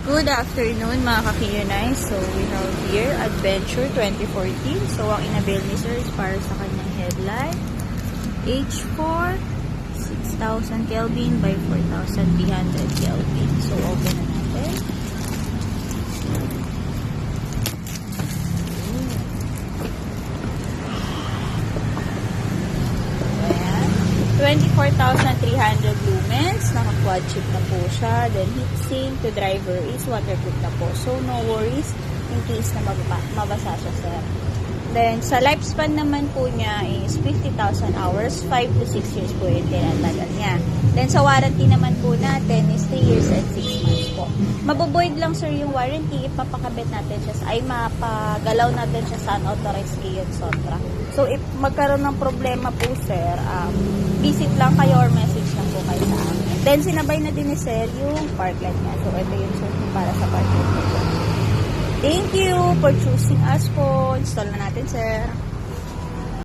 Good afternoon mga ka-Kiyunay. So we have here Adventure 2014. So ang inabil ni sir is para sa kanyang headlight. H4 6,000 Kelvin by 4,300 Kelvin. So open na natin. Ayan. 24,300 lumens. Naka-quad chip na po siya. Then heatsink to driver is waterproof na po. So no worries in case na mabasa siya, sir. Then sa lifespan naman po niya is 50,000 hours. 5 to 6 years po yung tinatagal niya. Then sa warranty naman po natin is 3 years and 6 months po. Maboboid lang sir yung warranty if mapakabit natin siya ay mapagalaw natin siya sa unauthorized Kion Sotra. So if magkaroon ng problema po sir, visit lang kayo or message lang po kayo sa amin. Then sinabay na din ni sir yung park light niya. So ito yung sir para sa park light niya. Thank you for choosing us po. Install na natin sir.